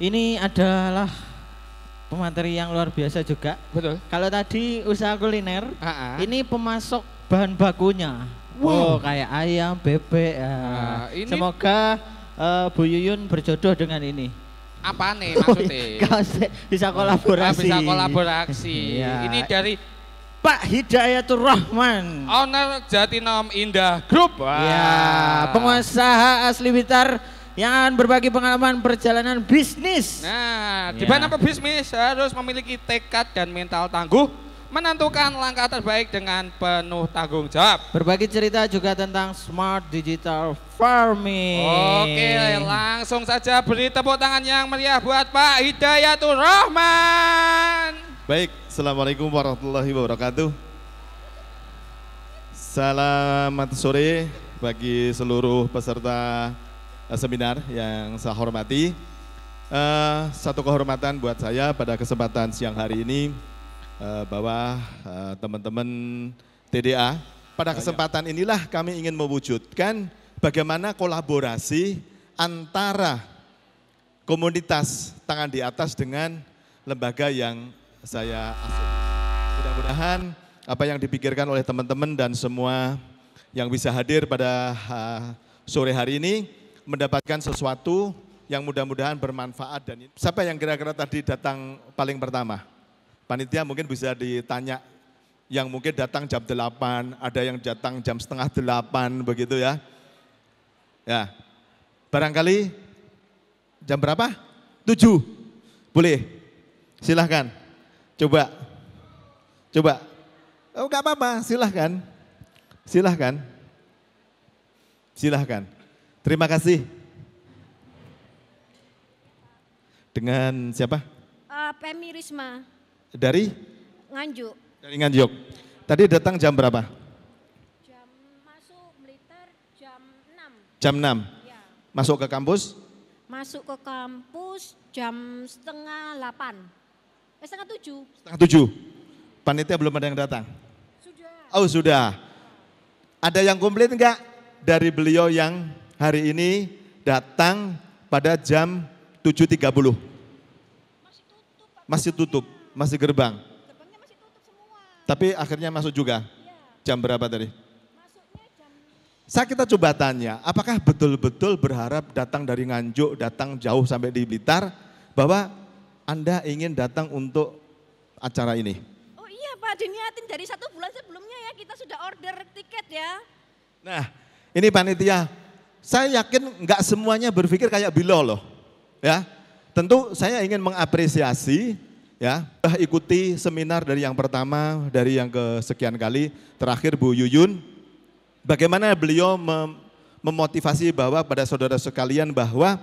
Ini adalah pemateri yang luar biasa juga. Betul. Kalau tadi usaha kuliner, Ini ini pemasok bahan bakunya. Oh, kayak ayam, bebek. ini Semoga Bu Yuyun berjodoh dengan ini. apa nih maksudnya? Bisa kolaborasi. Bisa kolaborasi. Iya. Ini dari Pak Hidayatur Rahman. owner Jatinom Indah Group. Ya, pengusaha asli Blitar yang akan berbagi pengalaman perjalanan bisnis. Nah, di Ya. mana pebisnis harus memiliki tekad dan mental tangguh, menentukan langkah terbaik dengan penuh tanggung jawab. Berbagi cerita juga tentang smart digital farming. Oke, langsung saja beri tepuk tangan yang meriah buat Pak Hidayatur Rahman. Baik, Assalamualaikum warahmatullahi wabarakatuh. Selamat sore bagi seluruh peserta seminar yang saya hormati. Satu kehormatan buat saya pada kesempatan siang hari ini bahwa teman-teman TDA, pada kesempatan inilah kami ingin mewujudkan bagaimana kolaborasi antara komunitas tangan di atas dengan lembaga yang saya asuh. Mudah-mudahan apa yang dipikirkan oleh teman-teman dan semua yang bisa hadir pada sore hari ini mendapatkan sesuatu yang mudah-mudahan bermanfaat. Dan siapa yang kira-kira tadi datang paling pertama? Panitia mungkin bisa ditanya, yang mungkin datang jam 8, ada yang datang jam setengah 8 begitu ya. Ya, barangkali jam berapa? 7, boleh? Silahkan, coba. Oh gak apa-apa, silahkan. Terima kasih. Dengan siapa? Pemi Risma. Dari? Nganjuk. Dari Nganjuk. Tadi datang jam berapa? Jam masuk Blitar jam 6. Jam 6. Ya. Masuk ke kampus? Masuk ke kampus jam setengah 8. Setengah 7. Setengah 7. Panitia belum ada yang datang? Sudah. Oh sudah. Ada yang komplit enggak dari beliau yang hari ini datang pada jam 7.30? Masih tutup, masih gerbang. Gerbangnya masih tutup semua. Tapi akhirnya masuk juga. Iya. Jam berapa tadi? Masuknya jam Kita coba tanya, apakah betul-betul berharap datang dari Nganjuk, datang jauh sampai di Blitar, bahwa Anda ingin datang untuk acara ini? Oh iya Pak, diniatin dari 1 bulan sebelumnya ya, kita sudah order tiket ya. Nah, ini panitia, saya yakin nggak semuanya berpikir kayak Bilo loh, ya. Tentu saya ingin mengapresiasi, ya, ikuti seminar dari yang pertama, dari yang kesekian kali, terakhir Bu Yuyun, bagaimana beliau memotivasi bahwa pada saudara sekalian bahwa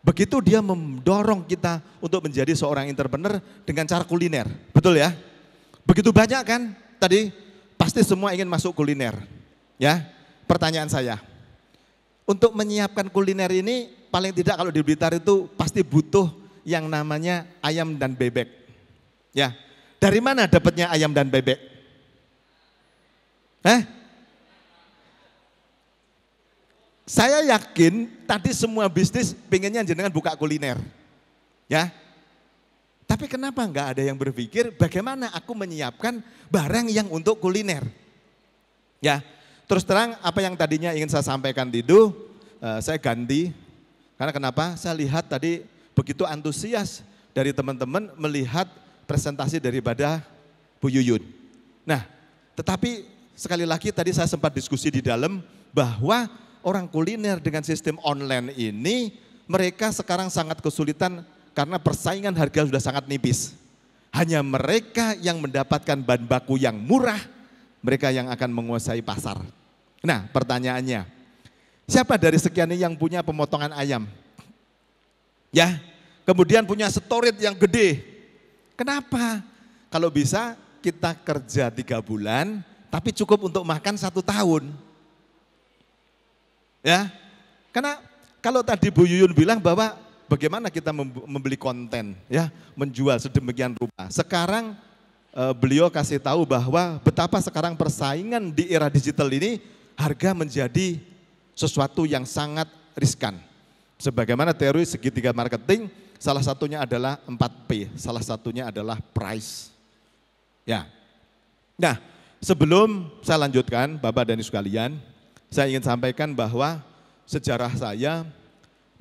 begitu dia mendorong kita untuk menjadi seorang entrepreneur dengan cara kuliner, betul ya? Begitu banyak kan tadi, pasti semua ingin masuk kuliner, ya. Pertanyaan saya, untuk menyiapkan kuliner ini paling tidak kalau di Blitar itu pasti butuh yang namanya ayam dan bebek. Ya, dari mana dapatnya ayam dan bebek? Saya yakin tadi semua bisnis pengennya jenengan buka kuliner. Ya, tapi kenapa enggak ada yang berpikir bagaimana aku menyiapkan barang yang untuk kuliner? Ya, terus terang apa yang tadinya ingin saya sampaikan itu, saya ganti. Karena kenapa? Saya lihat tadi begitu antusias dari teman-teman melihat presentasi daripada Bu Yuyun. Nah, tetapi sekali lagi tadi saya sempat diskusi di dalam bahwa orang kuliner dengan sistem online ini mereka sekarang sangat kesulitan karena persaingan harga sudah sangat nipis. Hanya mereka yang mendapatkan bahan baku yang murah, mereka yang akan menguasai pasar. Nah, pertanyaannya, siapa dari sekian ini yang punya pemotongan ayam? Ya, kemudian punya storage yang gede. Kenapa? Kalau bisa kita kerja 3 bulan, tapi cukup untuk makan 1 tahun. Ya, karena kalau tadi Bu Yuyun bilang bahwa bagaimana kita membeli konten, ya, menjual sedemikian rupa. Sekarang beliau kasih tahu bahwa betapa sekarang persaingan di era digital ini harga menjadi sesuatu yang sangat riskan. Sebagaimana teori segitiga marketing, salah satunya adalah 4P, salah satunya adalah price. Ya. Nah, sebelum saya lanjutkan Bapak dan Ibu sekalian, saya ingin sampaikan bahwa sejarah saya,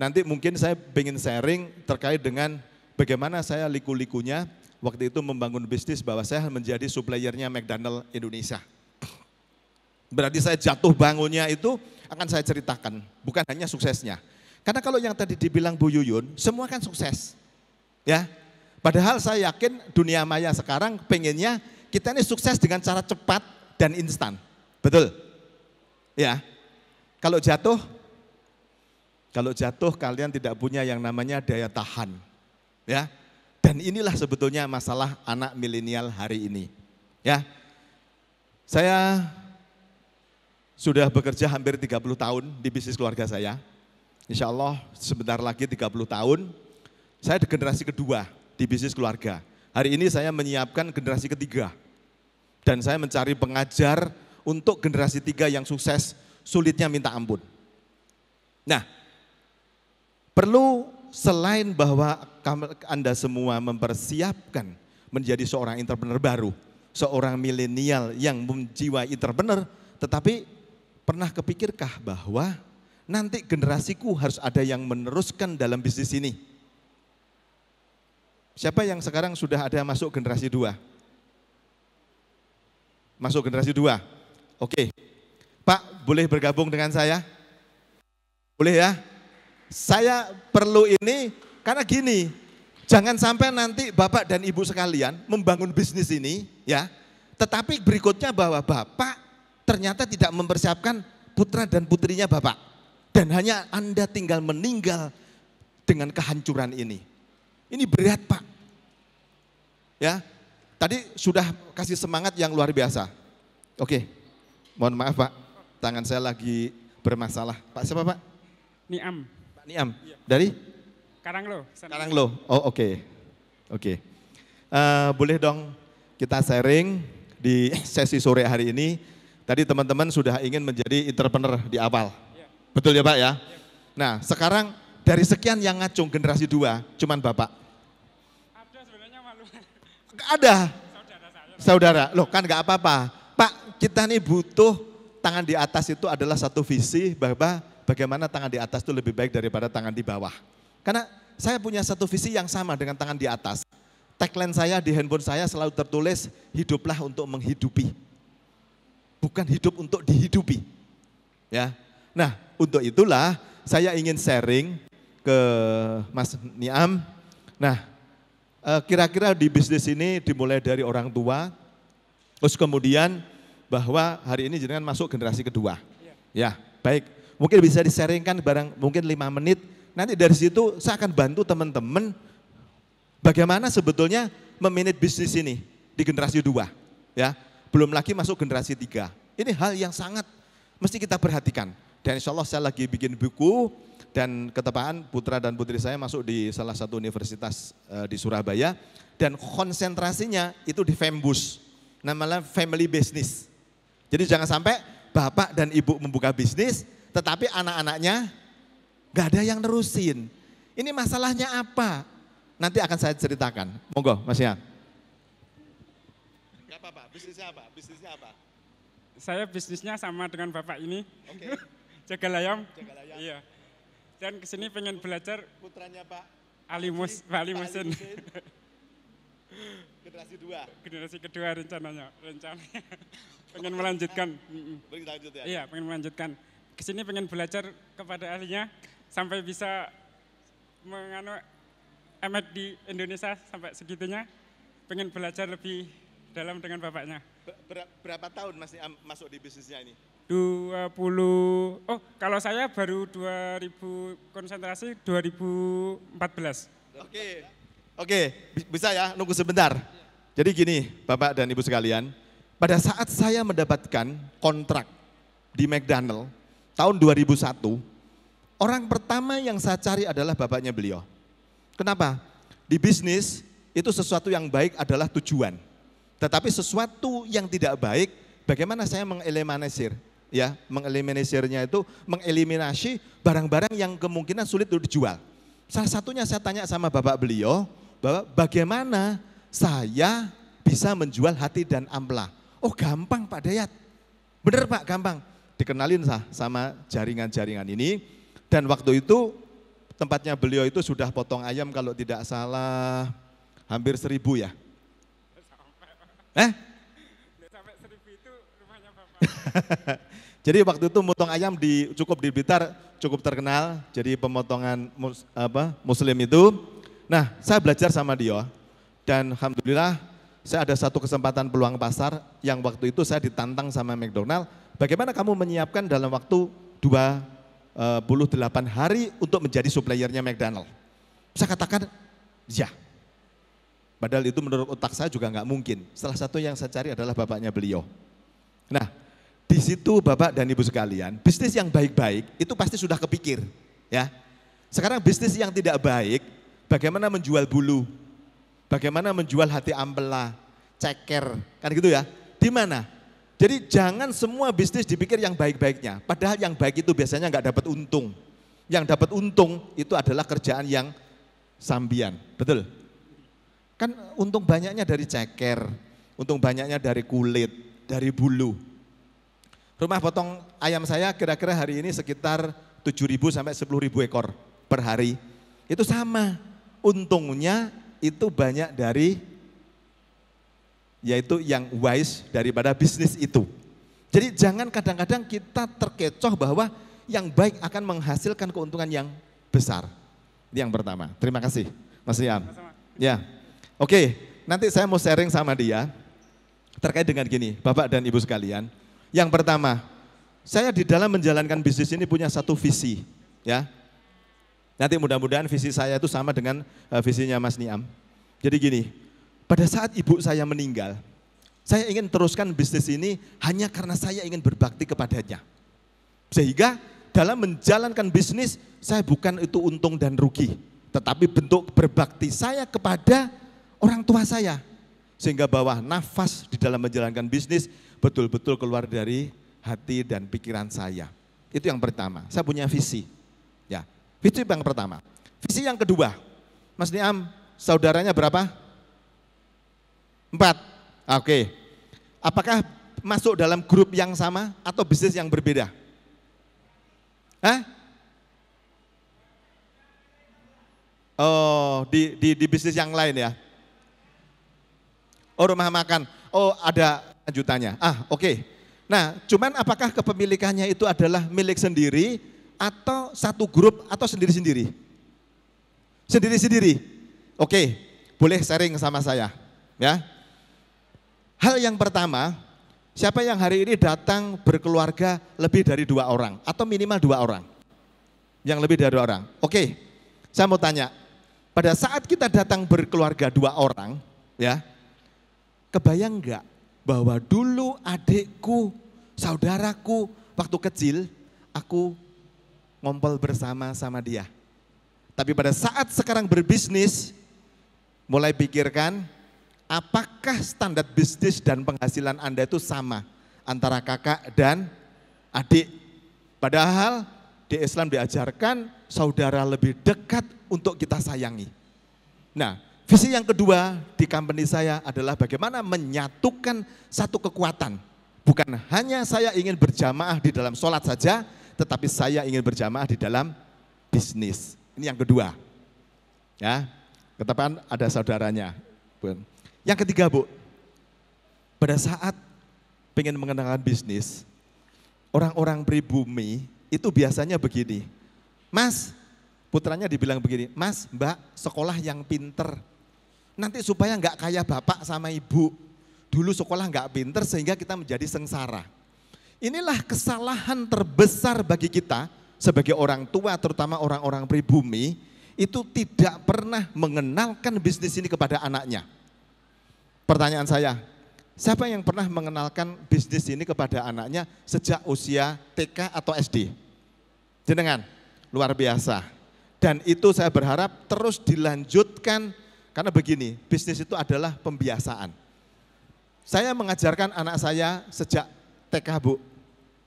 nanti mungkin saya ingin sharing terkait dengan bagaimana saya liku-likunya waktu itu membangun bisnis bahwa saya menjadi suppliernya McDonald Indonesia. Berarti saya jatuh bangunnya itu akan saya ceritakan, bukan hanya suksesnya. Karena kalau yang tadi dibilang Bu Yuyun, semua kan sukses. Ya. Padahal saya yakin dunia maya sekarang pengennya kita ini sukses dengan cara cepat dan instan. Betul? Ya. Kalau jatuh kalian tidak punya yang namanya daya tahan. Ya. Dan inilah sebetulnya masalah anak milenial hari ini. Ya. Saya sudah bekerja hampir 30 tahun di bisnis keluarga saya. Insya Allah sebentar lagi 30 tahun, saya di generasi kedua di bisnis keluarga. Hari ini saya menyiapkan generasi ketiga. Dan saya mencari pengajar untuk generasi 3 yang sukses, sulitnya minta ampun. Nah, perlu selain bahwa Anda semua mempersiapkan menjadi seorang entrepreneur baru, seorang milenial yang menjiwai entrepreneur, tetapi pernah kepikirkah bahwa nanti generasiku harus ada yang meneruskan dalam bisnis ini? Siapa yang sekarang sudah ada masuk generasi 2? Masuk generasi 2? Oke. Pak, boleh bergabung dengan saya? Boleh ya? Saya perlu ini karena gini, jangan sampai nanti Bapak dan Ibu sekalian membangun bisnis ini ya, tetapi berikutnya bahwa Bapak ternyata tidak mempersiapkan putra dan putrinya Bapak. Dan hanya Anda tinggal meninggal dengan kehancuran ini. Ini berat Pak. Ya, tadi sudah kasih semangat yang luar biasa. Oke, mohon maaf Pak, tangan saya lagi bermasalah. Pak siapa Pak? Niam. Pak Niam, dari? Karanglo. Karanglo, oh oke. Oke. Boleh dong kita sharing di sesi sore hari ini. Tadi teman-teman sudah ingin menjadi entrepreneur di awal. Betul ya Pak ya? Nah sekarang dari sekian yang ngacung generasi 2, cuman Bapak. Ada sebenarnya malu. Ada? Saudara, loh kan gak apa-apa. Pak kita nih butuh tangan di atas itu adalah satu visi bahwa bagaimana tangan di atas itu lebih baik daripada tangan di bawah. Karena saya punya satu visi yang sama dengan tangan di atas. Tagline saya di handphone saya selalu tertulis, hiduplah untuk menghidupi. Bukan hidup untuk dihidupi. Ya. Nah, untuk itulah saya ingin sharing ke Mas Niam. Nah, kira-kira di bisnis ini dimulai dari orang tua, terus kemudian bahwa hari ini jenengan masuk generasi kedua. Ya, baik. Mungkin bisa di-sharingkan barang mungkin 5 menit. Nanti dari situ saya akan bantu teman-teman bagaimana sebetulnya memanage bisnis ini di generasi 2. Ya, belum lagi masuk generasi 3. Ini hal yang sangat mesti kita perhatikan. Dan insya Allah saya lagi bikin buku dan ketepaan putra dan putri saya masuk di salah satu universitas di Surabaya. Dan konsentrasinya itu di Fembus, namanya family business. Jadi jangan sampai bapak dan ibu membuka bisnis tetapi anak-anaknya gak ada yang nerusin. Ini masalahnya apa? Nanti akan saya ceritakan. Monggo Mas Ian. Gak apa-apa, bisnisnya apa? Bisnisnya apa? Saya bisnisnya sama dengan bapak ini. Oke. Jagal ayam. Iya. Dan kesini pengen belajar. Putranya Pak Ali Musin. Generasi 2. Generasi kedua rencananya. Pengen melanjutkan. Boleh lanjut ya? Iya, pengen melanjutkan. Kesini pengen belajar kepada ahlinya sampai bisa menganu emet di Indonesia sampai segitunya. Pengen belajar lebih dalam dengan bapaknya. Berapa tahun Mas Niam masuk di bisnisnya ini? 20, kalau saya baru 2000 konsentrasi 2014. Oke, bisa ya, nunggu sebentar. Jadi gini Bapak dan Ibu sekalian, pada saat saya mendapatkan kontrak di McDonald tahun 2001, orang pertama yang saya cari adalah bapaknya beliau. Kenapa? Di bisnis itu sesuatu yang baik adalah tujuan. Tetapi sesuatu yang tidak baik, bagaimana saya mengeliminasir? Ya, mengeliminasirnya itu mengeliminasi barang-barang yang kemungkinan sulit untuk dijual. Salah satunya saya tanya sama bapak beliau, bahwa bagaimana saya bisa menjual hati dan ampela. Oh gampang Pak Dayat, bener Pak, gampang. Dikenalin sama jaringan-jaringan ini, dan waktu itu tempatnya beliau itu sudah potong ayam kalau tidak salah hampir 1.000 ya. Sampai 1.000 itu rumahnya Bapak. Jadi waktu itu motong ayam cukup di Blitar, cukup terkenal, jadi pemotongan muslim itu. Nah saya belajar sama dia, dan alhamdulillah saya ada satu kesempatan peluang pasar yang waktu itu saya ditantang sama McDonald, bagaimana kamu menyiapkan dalam waktu 28 hari untuk menjadi suppliernya McDonald. Saya katakan, ya. Padahal itu menurut otak saya juga nggak mungkin. Salah satu yang saya cari adalah bapaknya beliau. Nah, di situ Bapak dan Ibu sekalian, bisnis yang baik-baik itu pasti sudah kepikir, ya. Sekarang bisnis yang tidak baik, bagaimana menjual bulu, bagaimana menjual hati ampela, ceker, kan gitu ya. Di mana? Jadi jangan semua bisnis dipikir yang baik-baiknya, padahal yang baik itu biasanya nggak dapat untung. Yang dapat untung itu adalah kerjaan yang sambian, betul? Kan untung banyaknya dari ceker, untung banyaknya dari kulit, dari bulu. Rumah potong ayam saya kira-kira hari ini sekitar 7.000 sampai 10.000 ekor per hari. Itu sama, untungnya itu banyak dari, yaitu yang wise daripada bisnis itu. Jadi jangan kadang-kadang kita terkecoh bahwa yang baik akan menghasilkan keuntungan yang besar. Ini yang pertama. Terima kasih Mas Riam. Ya, oke, nanti saya mau sharing sama dia terkait dengan gini, Bapak dan Ibu sekalian. Yang pertama, saya di dalam menjalankan bisnis ini punya satu visi, ya. Nanti mudah-mudahan visi saya itu sama dengan visinya Mas Niam. Jadi gini, pada saat ibu saya meninggal, saya ingin teruskan bisnis ini hanya karena saya ingin berbakti kepadanya. Sehingga dalam menjalankan bisnis, saya bukan itu untung dan rugi, tetapi bentuk berbakti saya kepada orang tua saya. Sehingga bahwa nafas di dalam menjalankan bisnis betul-betul keluar dari hati dan pikiran saya. Itu yang pertama, saya punya visi. Ya, visi yang pertama. Visi yang kedua, Mas Niam, saudaranya berapa? 4. Oke. Apakah masuk dalam grup yang sama atau bisnis yang berbeda? Hah? Oh, di bisnis yang lain ya? Oh, rumah makan. Oh, ada lanjutannya. Oke. Nah, cuman apakah kepemilikannya itu adalah milik sendiri atau satu grup atau sendiri-sendiri? Sendiri-sendiri. Oke, boleh sharing sama saya, ya. Hal yang pertama, siapa yang hari ini datang berkeluarga lebih dari 2 orang atau minimal 2 orang? Yang lebih dari 2 orang. Oke, saya mau tanya, pada saat kita datang berkeluarga 2 orang, ya, kebayang enggak bahwa dulu adikku, saudaraku, waktu kecil aku ngompol bersama dia. Tapi pada saat sekarang berbisnis, mulai pikirkan apakah standar bisnis dan penghasilan Anda itu sama antara kakak dan adik. Padahal di Islam diajarkan saudara lebih dekat untuk kita sayangi. Nah, visi yang kedua di company saya adalah bagaimana menyatukan satu kekuatan. Bukan hanya saya ingin berjamaah di dalam sholat saja, tetapi saya ingin berjamaah di dalam bisnis. Ini yang kedua. Ya, ketepaan ada saudaranya. Yang ketiga, Bu, pada saat pengen mengenalkan bisnis, orang-orang pribumi itu biasanya begini, Mas, putranya dibilang begini, Mas, Mbak, sekolah yang pinter. Nanti supaya nggak kayak bapak sama ibu, dulu sekolah nggak pinter sehingga kita menjadi sengsara. Inilah kesalahan terbesar bagi kita sebagai orang tua, terutama orang-orang pribumi, itu tidak pernah mengenalkan bisnis ini kepada anaknya. Pertanyaan saya, siapa yang pernah mengenalkan bisnis ini kepada anaknya sejak usia TK atau SD? Jenengan, luar biasa. Dan itu saya berharap terus dilanjutkan. Karena begini, bisnis itu adalah pembiasaan. Saya mengajarkan anak saya sejak TK, Bu.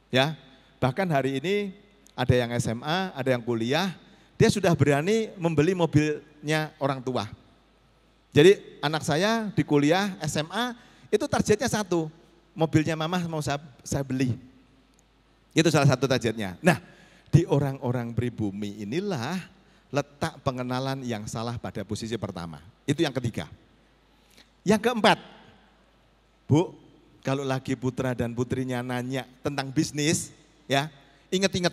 Ya, bahkan hari ini ada yang SMA, ada yang kuliah. Di dia sudah berani membeli mobilnya orang tua. Jadi anak saya di kuliah SMA itu targetnya satu, mobilnya mama mau saya beli. Itu salah satu targetnya. Nah, di orang-orang pribumi inilah letak pengenalan yang salah pada posisi pertama. Itu yang ketiga. Yang keempat, Bu, kalau lagi putra dan putrinya nanya tentang bisnis, ya ingat-ingat,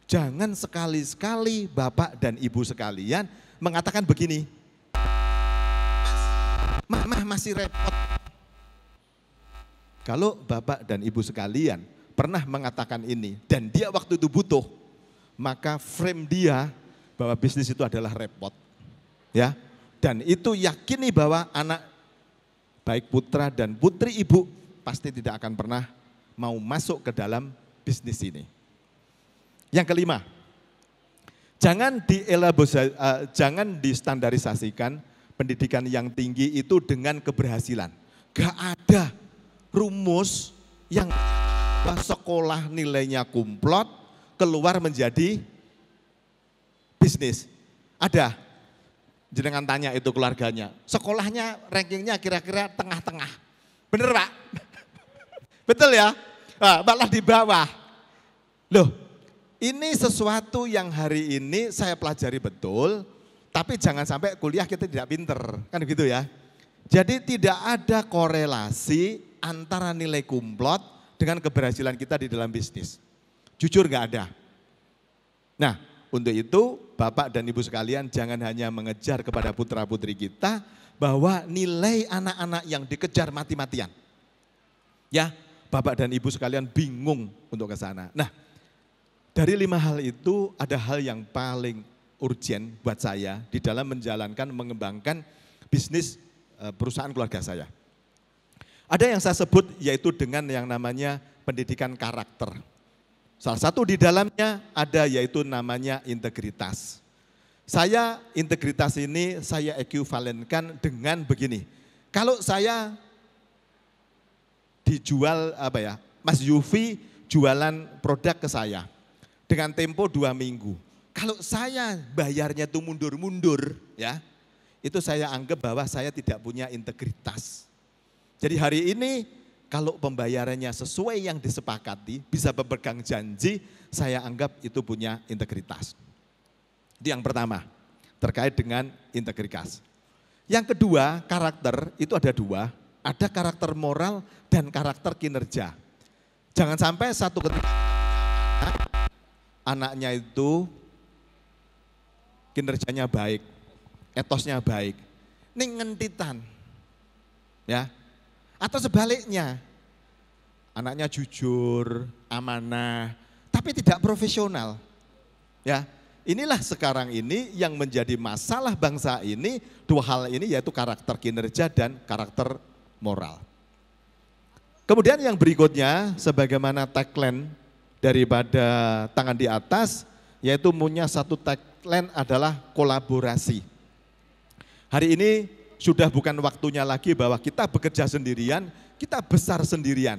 jangan sekali-sekali Bapak dan Ibu sekalian mengatakan begini, Mama masih repot. Kalau Bapak dan Ibu sekalian pernah mengatakan ini dan dia waktu itu butuh, maka frame dia bahwa bisnis itu adalah repot. Ya. Dan itu yakini bahwa anak baik putra dan putri Ibu pasti tidak akan pernah mau masuk ke dalam bisnis ini. Yang kelima, jangan distandarisasikan pendidikan yang tinggi itu dengan keberhasilan. Gak ada rumus yang sekolah nilainya kumplot keluar menjadi bisnis. Ada, jenengan tanya itu keluarganya, sekolahnya rankingnya kira-kira tengah-tengah. Bener Pak? Betul ya? Nah, malah di bawah. Loh, ini sesuatu yang hari ini saya pelajari betul, tapi jangan sampai kuliah kita tidak pinter, kan gitu ya. Jadi tidak ada korelasi antara nilai kumplot dengan keberhasilan kita di dalam bisnis. Jujur gak ada. Nah, untuk itu Bapak dan Ibu sekalian jangan hanya mengejar kepada putra-putri kita bahwa nilai anak-anak yang dikejar mati-matian. Ya, Bapak dan Ibu sekalian bingung untuk ke sana. Nah, dari 5 hal itu ada hal yang paling urgent buat saya di dalam menjalankan, mengembangkan bisnis perusahaan keluarga saya. Ada yang saya sebut yaitu dengan yang namanya pendidikan karakter. Salah satu di dalamnya ada yaitu namanya integritas. Integritas ini saya ekuivalenkan dengan begini. Kalau saya dijual Mas Yufi jualan produk ke saya dengan tempo 2 minggu. Kalau saya bayarnya itu mundur-mundur, ya, itu saya anggap bahwa saya tidak punya integritas. Jadi hari ini kalau pembayarannya sesuai yang disepakati, bisa berpegang janji, saya anggap itu punya integritas. Itu yang pertama, terkait dengan integritas. Yang kedua, karakter itu ada 2, ada karakter moral dan karakter kinerja. Jangan sampai satu ketika anaknya itu kinerjanya baik, etosnya baik, ini ngentitan, ya. Atau sebaliknya, anaknya jujur, amanah, tapi tidak profesional, ya. Inilah sekarang ini yang menjadi masalah bangsa ini, 2 hal ini yaitu karakter kinerja dan karakter moral. Kemudian yang berikutnya, sebagaimana tagline daripada tangan di atas, yaitu punya satu tagline adalah kolaborasi. Hari ini sudah bukan waktunya lagi bahwa kita bekerja sendirian, kita besar sendirian.